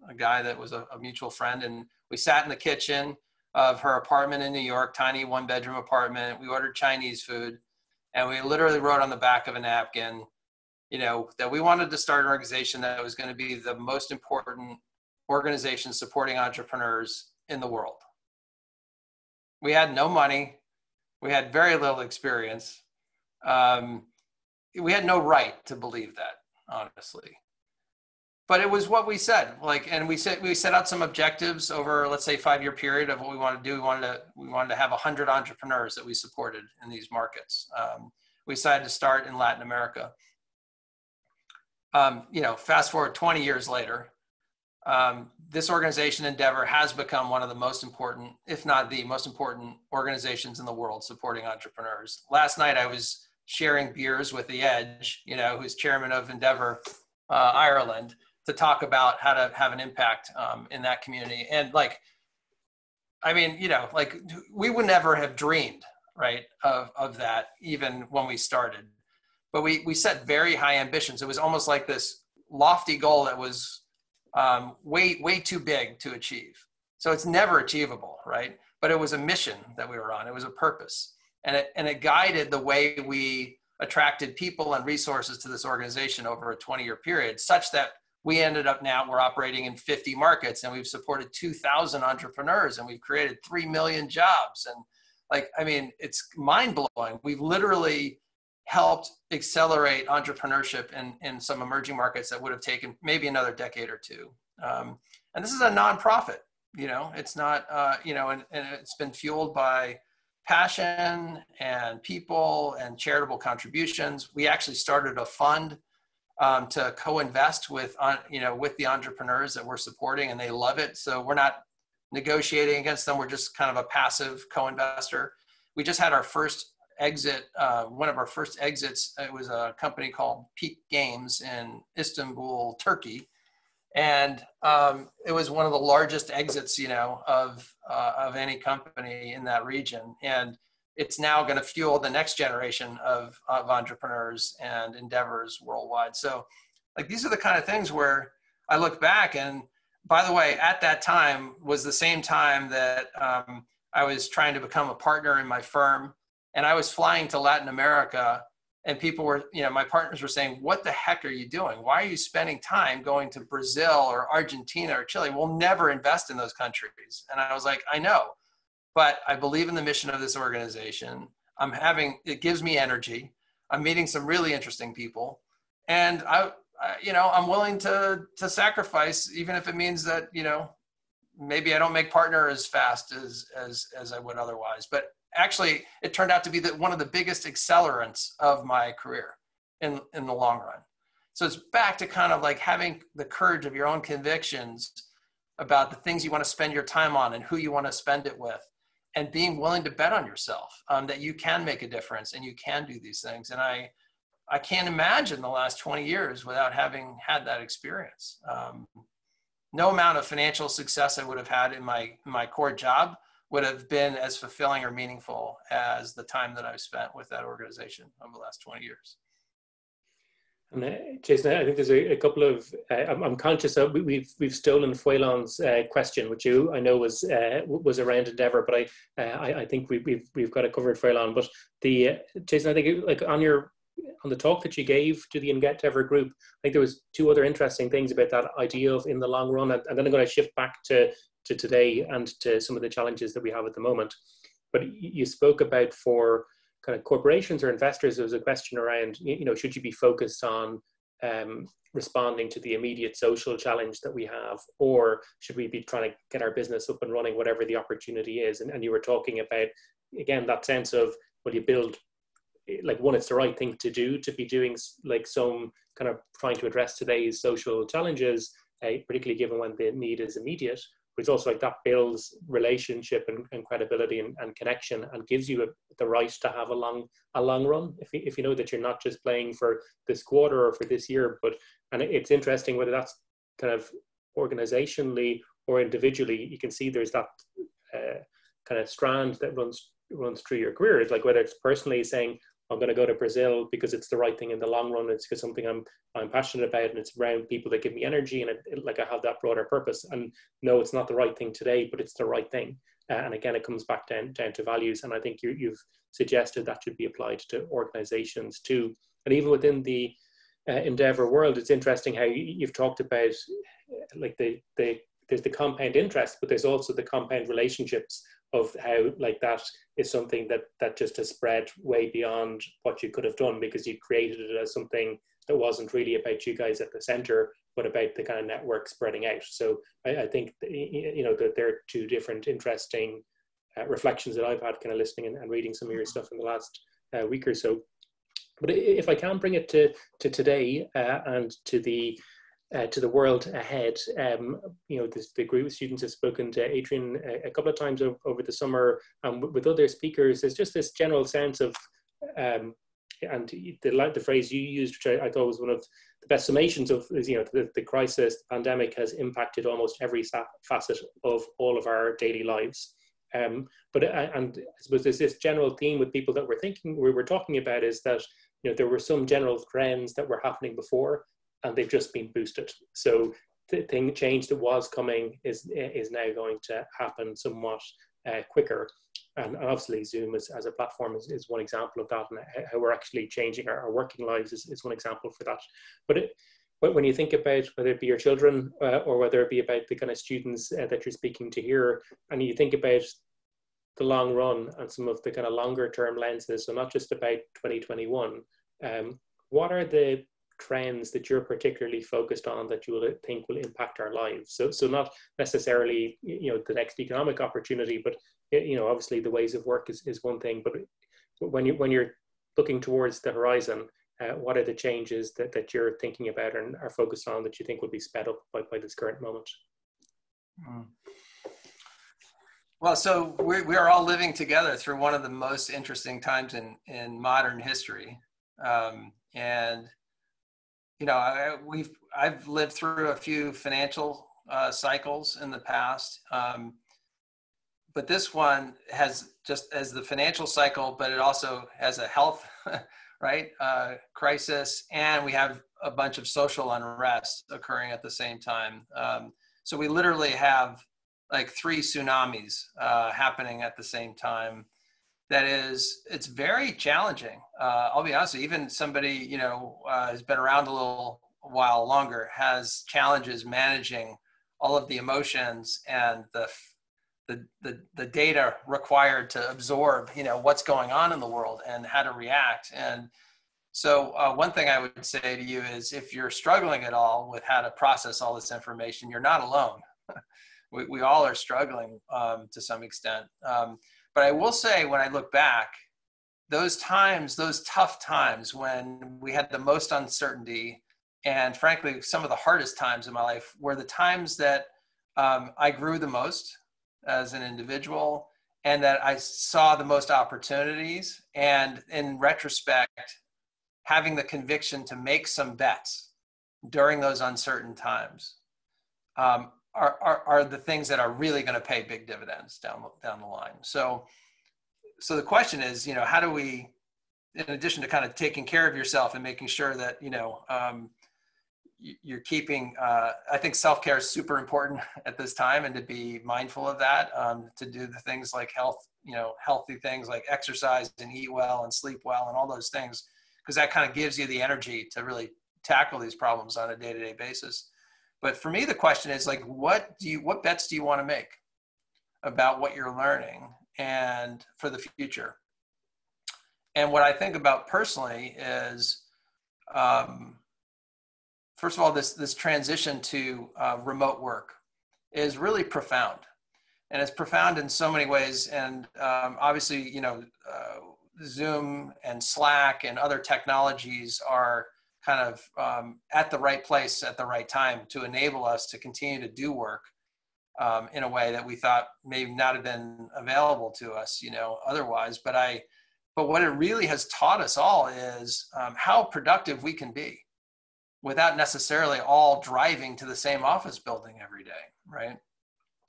a guy that was a mutual friend. And we sat in the kitchen of her apartment in New York, tiny 1-bedroom apartment. We ordered Chinese food, and we literally wrote on the back of a napkin, you know, that we wanted to start an organization that was going to be the most important organization supporting entrepreneurs in the world. We had no money. We had very little experience. We had no right to believe that, honestly. But it was what we said. Like, and we set out some objectives over, let's say, 5-year period of what we wanted to do. We wanted to have 100 entrepreneurs that we supported in these markets. We decided to start in Latin America. You know, fast forward 20 years later, this organization, Endeavor, has become one of the most important, if not the most important, organizations in the world supporting entrepreneurs. Last night, I was sharing beers with The Edge, you know, who's chairman of Endeavor Ireland, to talk about how to have an impact in that community. And like, I mean, you know, like, we would never have dreamed, right, of that even when we started. But we set very high ambitions. It was almost like this lofty goal that was way too big to achieve. So it's never achievable, right? But it was a mission that we were on. It was a purpose. And it guided the way we attracted people and resources to this organization over a 20-year period, such that we ended up now, we're operating in 50 markets, and we've supported 2,000 entrepreneurs, and we've created 3 million jobs. And like, I mean, it's mind-blowing. We've literally helped accelerate entrepreneurship in some emerging markets that would have taken maybe another decade or two. And this is a nonprofit, you know, it's not, you know, and it's been fueled by passion and people and charitable contributions. We actually started a fund to co-invest with, you know, with the entrepreneurs that we're supporting, and they love it. So we're not negotiating against them. We're just kind of a passive co-investor. We just had our first exit, one of our first exits. It was a company called Peak Games in Istanbul, Turkey. And it was one of the largest exits, you know, of any company in that region. And it's now going to fuel the next generation of entrepreneurs and endeavors worldwide. So like, these are the kind of things where I look back, and by the way, at that time was the same time that I was trying to become a partner in my firm, and I was flying to Latin America And people were, you know, my partners were saying, what the heck are you doing? Why are you spending time going to Brazil or Argentina or Chile? We'll never invest in those countries. And I was like, I know, but I believe in the mission of this organization. It gives me energy. I'm meeting some really interesting people. And you know, I'm willing to sacrifice, even if it means that, you know, maybe I don't make partner as fast as I would otherwise. But actually, it turned out to be one of the biggest accelerants of my career in the long run. So it's back to kind of like having the courage of your own convictions about the things you want to spend your time on and who you want to spend it with, and being willing to bet on yourself, that you can make a difference and you can do these things. And I can't imagine the last 20 years without having had that experience. No amount of financial success I would have had in my core job would have been as fulfilling or meaningful as the time that I've spent with that organization over the last 20 years. And Jason, I think there's a couple of, I'm conscious of, we've stolen Fwelon's question, which I know was around Endeavour, but I think we've got it covered, Fwelon. But Jason, I think like on the talk that you gave to the Endeavour group, I think there was two other interesting things about that idea of in the long run, and then I'm going to shift back to today and to some of the challenges that we have at the moment. But you spoke about for kind of corporations or investors, there was a question around, you know, should you be focused on responding to the immediate social challenge that we have, or should we be trying to get our business up and running, whatever the opportunity is? And you were talking about, again, that sense of, well, you build, like, one, it's the right thing to do, to be doing like some kind of trying to address today's social challenges, particularly given when the need is immediate. But it's also like that builds relationship and credibility and connection, and gives you the right to have a long run. If you know that you're not just playing for this quarter or for this year, and it's interesting whether that's kind of organizationally or individually, you can see there's that kind of strand that runs through your career. It's like whether it's personally saying, I'm going to go to Brazil because it's the right thing in the long run. It's because something I'm passionate about, and it's around people that give me energy, and like I have that broader purpose. And no, it's not the right thing today, but it's the right thing. And again, it comes back down to values. And I think you've suggested that should be applied to organizations too. And even within the Endeavour world, it's interesting how you've talked about like there's the compound interest, but there's also the compound relationships of how like that is something that just has spread way beyond what you could have done, because you created it as something that wasn't really about you guys at the center, but about the kind of network spreading out. So I think, you know, that there are two different interesting reflections that I've had kind of listening and reading some of your stuff in the last week or so. But if I can bring it to today and to the world ahead, you know, the group of students have spoken to Adrian a couple of times over the summer, with other speakers. There's just this general sense of, and the phrase you used, which I thought was one of the best summations of, is, you know, the crisis, the pandemic has impacted almost every facet of all of our daily lives. But I suppose there's this general theme with people that we're talking about, is that, you know, there were some general trends that were happening before, and they've just been boosted. So the change that was coming is now going to happen somewhat quicker. And obviously Zoom as a platform is one example of that, and how we're actually changing our working lives is one example for that. But when you think about whether it be your children or whether it be about the kind of students that you're speaking to here, and you think about the long run and some of the kind of longer term lenses, so not just about 2021, what are the trends that you're particularly focused on that you will think will impact our lives? So not necessarily, you know, the next economic opportunity, but, you know, obviously the ways of work is one thing, but when you're looking towards the horizon, what are the changes that you're thinking about and are focused on that you think will be sped up by this current moment? Well, so we are all living together through one of the most interesting times in modern history. And you know, I've lived through a few financial cycles in the past, but this one has just as the financial cycle, but it also has a health, right, crisis, and we have a bunch of social unrest occurring at the same time. So we literally have like 3 tsunamis happening at the same time. that it's very challenging. I'll be honest with you, even somebody, who's been around a little while longer has challenges managing all of the emotions and the data required to absorb, what's going on in the world and how to react. And so one thing I would say to you is, if you're struggling at all with how to process all this information, you're not alone. we all are struggling to some extent. But I will say, when I look back, those tough times when we had the most uncertainty, and frankly, some of the hardest times in my life, were the times that I grew the most as an individual, and that I saw the most opportunities. And in retrospect, having the conviction to make some bets during those uncertain times are the things that are really going to pay big dividends down the line. So the question is, how do we, in addition to kind of taking care of yourself and making sure that, you're keeping, I think self-care is super important at this time, and to be mindful of that, to do the things like healthy things like exercise and eat well and sleep well and all those things, because that kind of gives you the energy to really tackle these problems on a day-to-day basis. But for me, the question is, like, what bets do you want to make about what you're learning and for the future? And what I think about personally is, first of all, this transition to remote work is really profound, and it's profound in so many ways. And obviously, Zoom and Slack and other technologies are kind of at the right place at the right time to enable us to continue to do work in a way that we thought may not have been available to us, otherwise. But what it really has taught us all is how productive we can be without necessarily all driving to the same office building every day, right?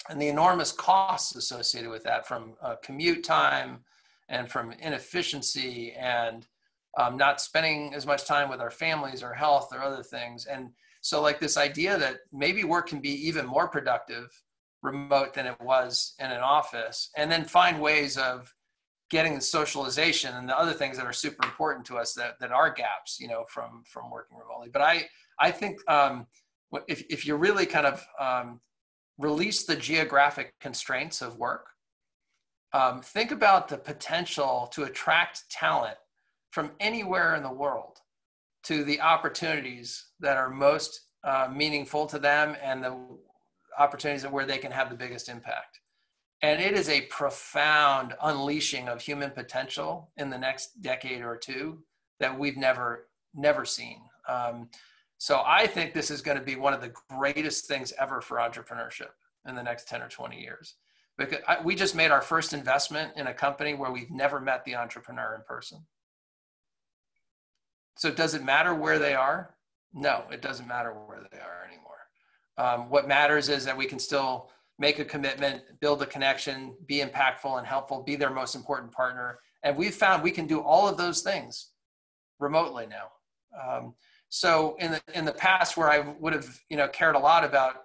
And the enormous costs associated with that, from commute time and from inefficiency and not spending as much time with our families or health or other things. And so, like, this idea that maybe work can be even more productive remote than it was in an office, and then find ways of getting the socialization and the other things that are super important to us that are gaps, from working remotely. But I think if you really kind of release the geographic constraints of work, think about the potential to attract talent from anywhere in the world to the opportunities that are most meaningful to them, and the opportunities where they can have the biggest impact. And it is a profound unleashing of human potential in the next decade or two that we've never seen. So I think this is going to be one of the greatest things ever for entrepreneurship in the next 10 or 20 years. Because we just made our first investment in a company where we've never met the entrepreneur in person. So does it matter where they are? No, it doesn't matter where they are anymore. What matters is that we can still make a commitment, build a connection, be impactful and helpful, be their most important partner. And we've found we can do all of those things remotely now. So in the past, where I would have cared a lot about,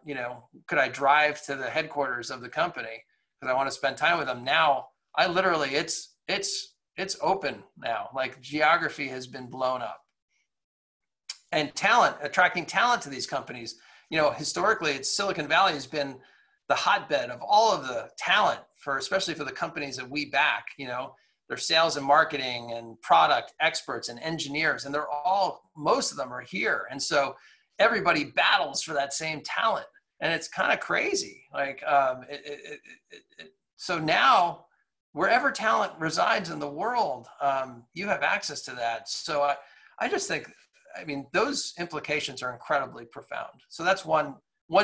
could I drive to the headquarters of the company because I want to spend time with them, now I literally, it's open now. Like, geography has been blown up. And attracting talent to these companies, historically, Silicon Valley has been the hotbed of all of the talent especially for the companies that we back. They're sales and marketing and product experts and engineers, and most of them are here. And so everybody battles for that same talent, and it's kind of crazy. Like, so now wherever talent resides in the world, you have access to that. So I just think, those implications are incredibly profound. So that's one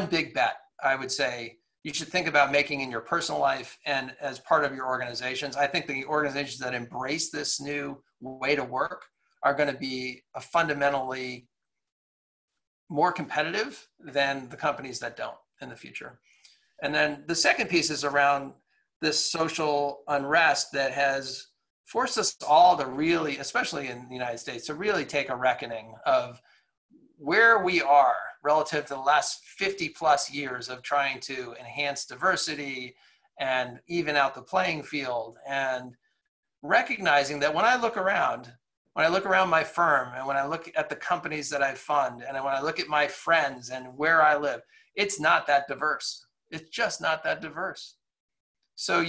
big bet I would say you should think about making in your personal life and as part of your organizations. I think the organizations that embrace this new way to work are going to be fundamentally more competitive than the companies that don't in the future. And then the second piece is around this social unrest that has forced us all to really, especially in the United States, to really take a reckoning of where we are relative to the last 50 plus years of trying to enhance diversity and even out the playing field. And recognizing that when I look around my firm, and when I look at the companies that I fund, and when I look at my friends and where I live, it's not that diverse. It's just not that diverse. So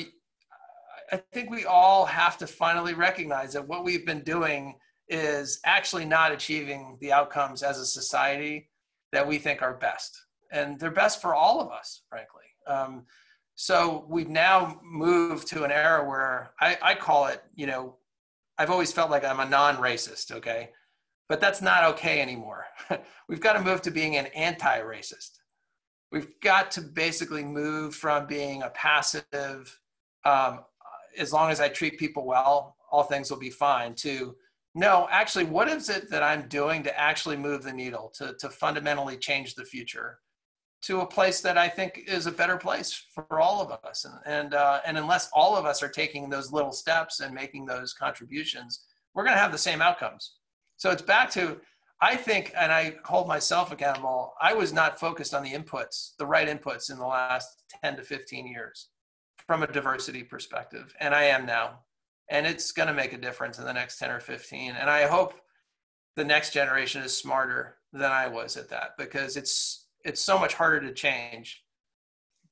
I think we all have to finally recognize that what we've been doing is actually not achieving the outcomes as a society that we think are best. And they're best for all of us, frankly. So we've now moved to an era where I call it, I've always felt like I'm a non-racist, okay? But that's not okay anymore. We've got to move to being an anti-racist. We've got to basically move from being a passive, as long as I treat people well, all things will be fine, to no, actually, what is it that I'm doing to actually move the needle, to fundamentally change the future to a place that I think is a better place for all of us. And unless all of us are taking those little steps and making those contributions, we're going to have the same outcomes. So it's back to, I think, and I hold myself accountable, I was not focused on the inputs, the right inputs in the last 10 to 15 years from a diversity perspective. And I am now. And it's going to make a difference in the next 10 or 15. And I hope the next generation is smarter than I was at that, because it's so much harder to change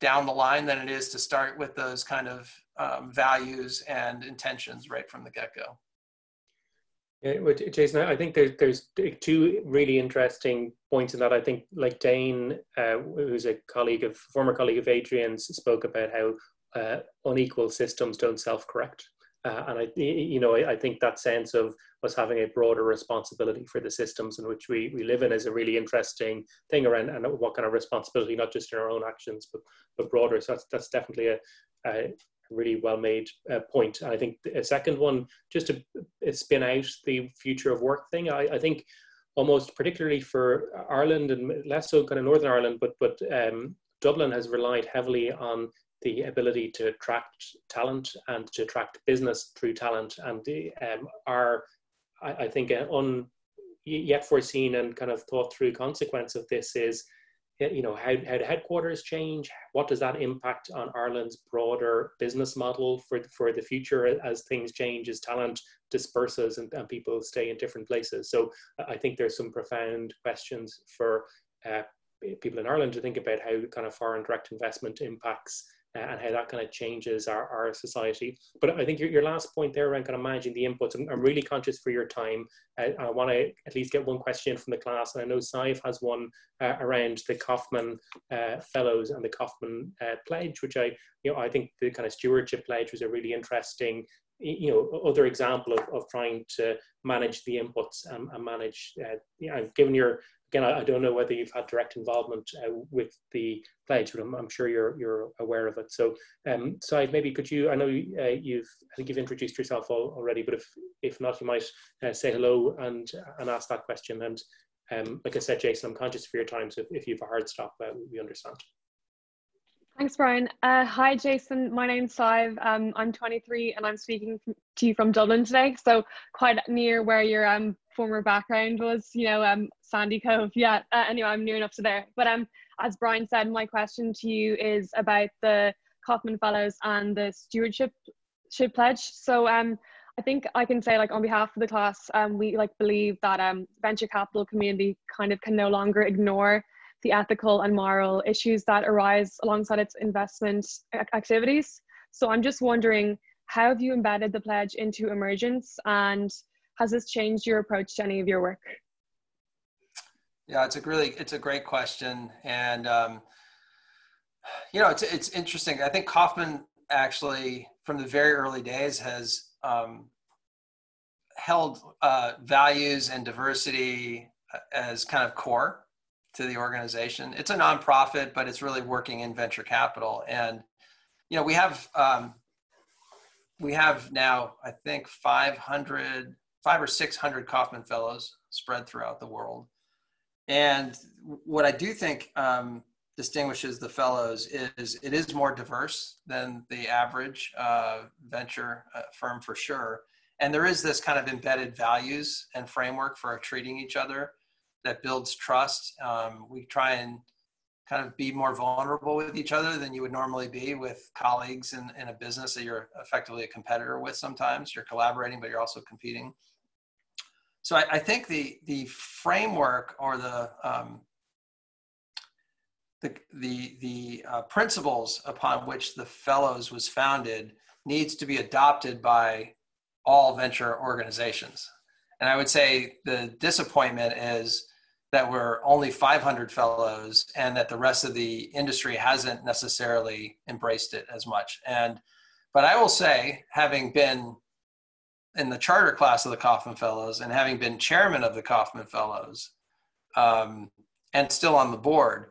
down the line than it is to start with those kind of values and intentions right from the get-go. Yeah, well, Jason, I think there's two really interesting points in that. I think, like Dane, who's a former colleague of Adrian's, spoke about how unequal systems don't self-correct. And I think that sense of us having a broader responsibility for the systems in which we live in is a really interesting thing around, and what kind of responsibility, not just in our own actions, but broader. So that's definitely a really well-made point. And I think a second one, just to spin out the future of work thing, I think almost particularly for Ireland, and less so kind of Northern Ireland, but Dublin has relied heavily on the ability to attract talent and to attract business through talent. And I think yet foreseen and kind of thought through consequence of this is, how do headquarters change? What does that impact on Ireland's broader business model for the future as things change, as talent disperses and people stay in different places? So I think there's some profound questions for people in Ireland to think about how kind of foreign direct investment impacts and how that kind of changes our society. But I think your last point there around kind of managing the inputs, I'm really conscious for your time. I want to at least get one question from the class, and I know Saif has one around the Kaufman Fellows and the Kaufman Pledge, which I think the kind of stewardship pledge was a really interesting other example of trying to manage the inputs and manage, given your, again, I don't know whether you've had direct involvement with the pledge, but I'm sure you're aware of it. So, Saif, maybe could you, I know I think you've introduced yourself already, but if not, you might say hello and ask that question. And like I said, Jason, I'm conscious for your time, so if you have a hard stop, we understand. Thanks, Brian. Hi, Jason. My name's Saif. I'm 23 and I'm speaking to you from Dublin today. So quite near where your former background was, Sandy Cove. Yeah, anyway, I'm near enough to there. But as Brian said, my question to you is about the Kaufman Fellows and the stewardship pledge. So I think I can say, on behalf of the class, we believe that venture capital community kind of can no longer ignore the ethical and moral issues that arise alongside its investment activities. So I'm just wondering, how have you embedded the pledge into Emergence, and has this changed your approach to any of your work? Yeah, it's a great question. And, it's interesting. I think Kaufman actually, from the very early days, has held values and diversity as kind of core to the organization. It's a nonprofit, but it's really working in venture capital. And, we have now, I think, 500 or 600 Kaufman Fellows spread throughout the world. And what I do think distinguishes the fellows is it is more diverse than the average venture firm, for sure. And there is this kind of embedded values and framework for treating each other that builds trust. We try and kind of be more vulnerable with each other than you would normally be with colleagues in a business that you're effectively a competitor with. Sometimes you're collaborating, but you're also competing. So I think the framework or the principles upon which the Fellows was founded needs to be adopted by all venture organizations. And I would say the disappointment is that we're only 500 fellows and that the rest of the industry hasn't necessarily embraced it as much. But I will say, having been in the charter class of the Kauffman Fellows and having been chairman of the Kauffman Fellows and still on the board,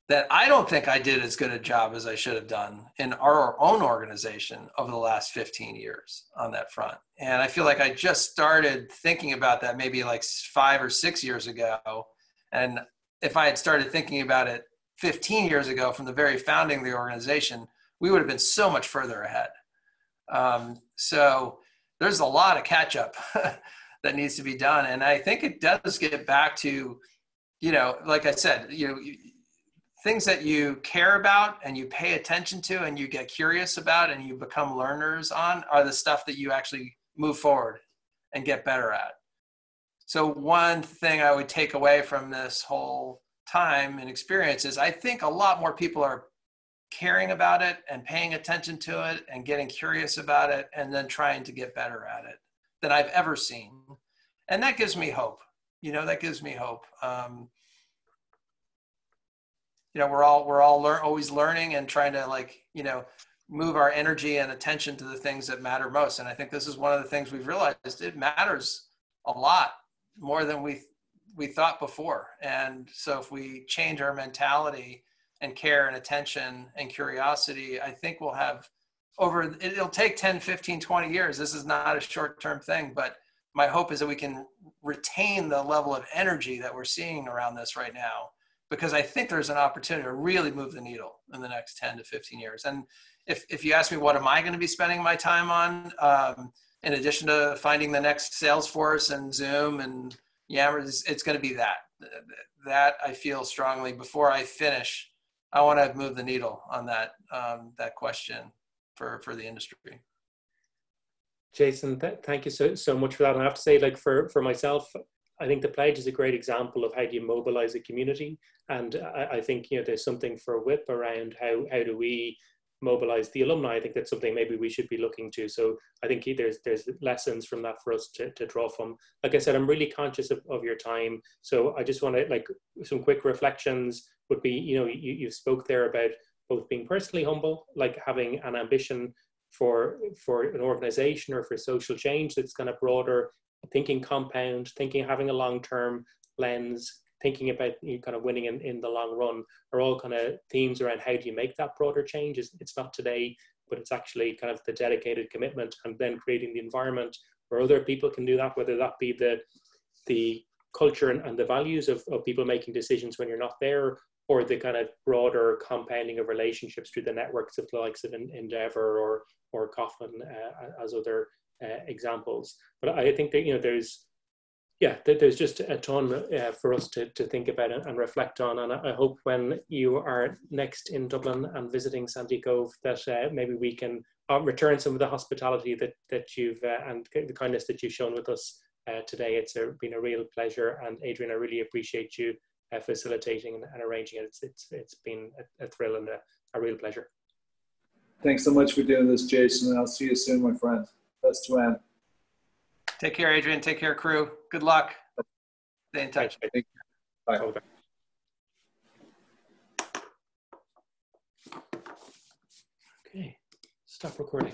that I don't think I did as good a job as I should have done in our own organization over the last 15 years on that front. And I feel like I just started thinking about that maybe like 5 or 6 years ago. And if I had started thinking about it 15 years ago from the very founding of the organization, we would have been so much further ahead. So there's a lot of catch up that needs to be done. And I think it does get back to, like I said, things that you care about and you pay attention to and you get curious about and you become learners on are the stuff that you actually move forward and get better at. So one thing I would take away from this whole time and experience is I think a lot more people are caring about it and paying attention to it and getting curious about it and then trying to get better at it than I've ever seen. And that gives me hope. That gives me hope. We're all always learning and trying to move our energy and attention to the things that matter most. And I think this is one of the things we've realized. It matters a lot more than we thought before. And so if we change our mentality and care and attention and curiosity, I think we'll have it'll take 10, 15, 20 years. This is not a short-term thing, but my hope is that we can retain the level of energy that we're seeing around this right now, because I think there's an opportunity to really move the needle in the next 10 to 15 years. And if you ask me, what am I going to be spending my time on, in addition to finding the next Salesforce and Zoom and Yammer, it's going to be that I feel strongly before I finish. I want to move the needle on that question for the industry. Jason, thank you so much for that. And I have to say, for myself, I think the pledge is a great example of how do you mobilize a community. And I think, there's something for WIP around how do we mobilize the alumni. I think that's something maybe we should be looking to. So I think there's lessons from that for us to draw from. Like I said, I'm really conscious of your time. So I just want to, some quick reflections would be, you spoke there about both being personally humble, like having an ambition for an organization or for social change that's kind of broader, thinking compound, having a long-term lens, thinking about kind of winning in the long run, are all kind of themes around how do you make that broader change. It's not today, but it's actually kind of the dedicated commitment and then creating the environment where other people can do that, whether that be the culture and the values of people making decisions when you're not there, or the kind of broader compounding of relationships through the networks of the likes of Endeavour or Kauffman as other examples. But I think that there's just a ton for us to think about and reflect on. And I hope when you are next in Dublin and visiting Sandy Cove that maybe we can return some of the hospitality that you've and the kindness that you've shown with us today. It's been a real pleasure, and Adrian, I really appreciate you facilitating and arranging it. It's been a thrill and a real pleasure. Thanks so much for doing this, Jason, and I'll see you soon, my friend. Best to end. Take care, Adrian. Take care, crew. Good luck. Stay in touch. Bye. Okay, stop recording.